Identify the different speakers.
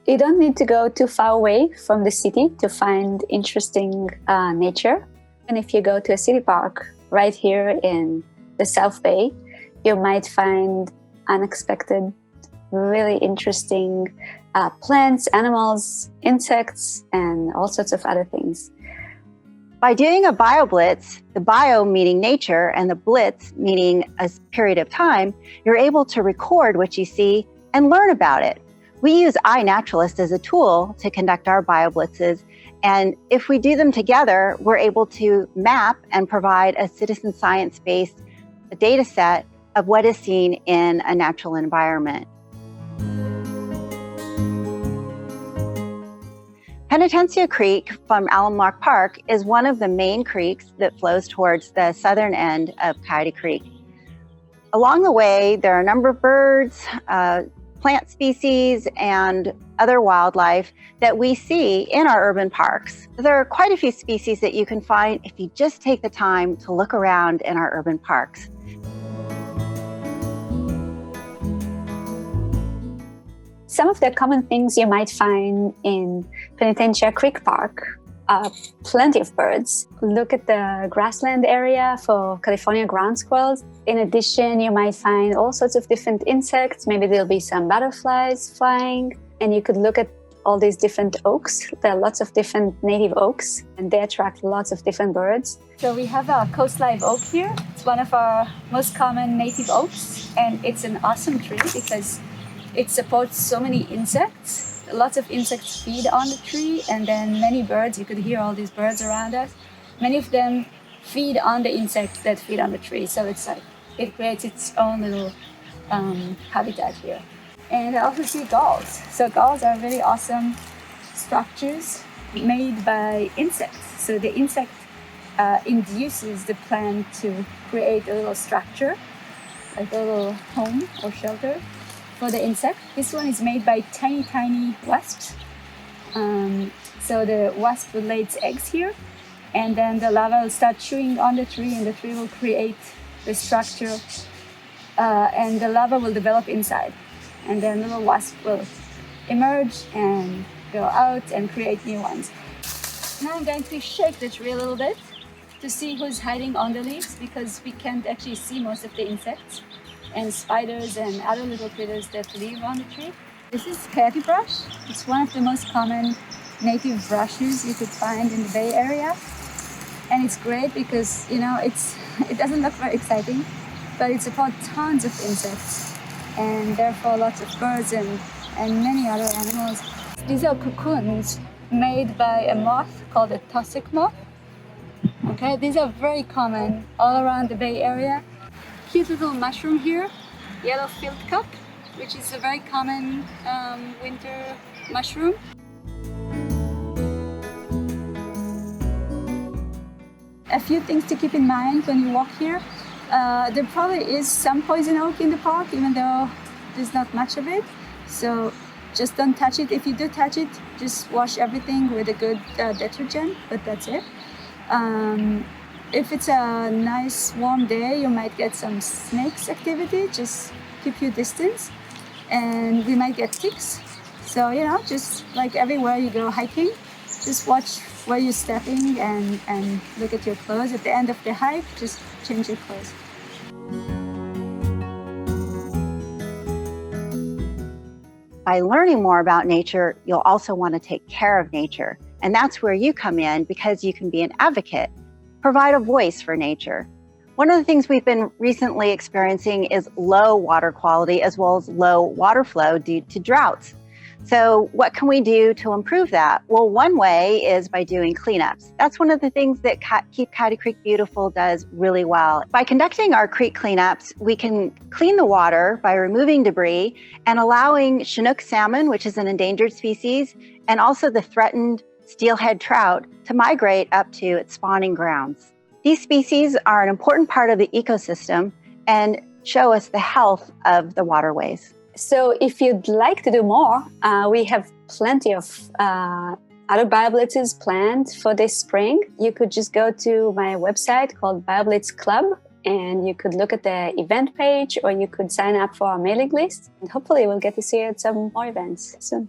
Speaker 1: You don't need to go too far away from the city to find interesting nature. And if you go to a city park right here in the South Bay, you might find unexpected, really interesting plants, animals, insects, and all sorts of other things.
Speaker 2: By doing a BioBlitz, the bio meaning nature and the blitz meaning a period of time, you're able to record what you see and learn about it. We use iNaturalist as a tool to conduct our BioBlitzes, and if we do them together, we're able to map and provide a citizen science-based data set of what is seen in a natural environment. Penitencia Creek from Alum Rock Park is one of the main creeks that flows towards the southern end of Coyote Creek. Along the way, there are a number of birds, plant species, and other wildlife that we see in our urban parks. There are quite a few species that you can find if you just take the time to look around in our urban parks.
Speaker 1: Some of the common things you might find in Penitencia Creek Park are plenty of birds. Look at the grassland area for California ground squirrels. In addition, you might find all sorts of different insects. Maybe there'll be some butterflies flying. And you could look at all these different oaks. There are lots of different native oaks, and they attract lots of different birds. So we have our coast live oak here. It's one of our most common native oaks, and it's an awesome tree because it supports so many insects. Lots of insects feed on the tree, and then many birds, you could hear all these birds around us. Many of them feed on the insects that feed on the tree. So it's like, it creates its own little habitat here. And I also see galls. So galls are really awesome structures made by insects. So the insect induces the plant to create a little structure, like a little home or shelter for the insect. This one is made by tiny wasps. So the wasp will lay its eggs here, and then the larva will start chewing on the tree, and the tree will create the structure, and the larva will develop inside. And then the little wasp will emerge and go out and create new ones. Now I'm going to shake the tree a little bit to see who's hiding on the leaves, because we can't actually see most of the insects and spiders and other little critters that live on the tree. This is coyote brush. It's one of the most common native brushes you could find in the Bay Area. And it's great because, you know, it doesn't look very exciting, but it supports tons of insects and therefore lots of birds and many other animals. These are cocoons made by a moth called a tussock moth. Okay, these are very common all around the Bay Area. Cute little mushroom here, yellow field cup, which is a very common winter mushroom. A few things to keep in mind when you walk here. There probably is some poison oak in the park, even though there's not much of it. So just don't touch it. If you do touch it, just wash everything with a good detergent, but that's it. If it's a nice warm day, you might get some snakes activity. Just keep your distance, and we might get ticks. So, you know, just like everywhere you go hiking, just watch where you're stepping and look at your clothes. At the end of the hike, just change your clothes.
Speaker 2: By learning more about nature, you'll also want to take care of nature. And that's where you come in, because you can be an advocate, provide a voice for nature. One of the things we've been recently experiencing is low water quality as well as low water flow due to droughts. So what can we do to improve that? Well, one way is by doing cleanups. That's one of the things that Keep Coyote Creek Beautiful does really well. By conducting our creek cleanups, we can clean the water by removing debris and allowing Chinook salmon, which is an endangered species, and also the threatened steelhead trout to migrate up to its spawning grounds. These species are an important part of the ecosystem and show us the health of the waterways.
Speaker 1: So if you'd like to do more, we have plenty of other BioBlitzes planned for this spring. You could just go to my website called BioBlitz Club, and you could look at the event page, or you could sign up for our mailing list. And hopefully we'll get to see you at some more events soon.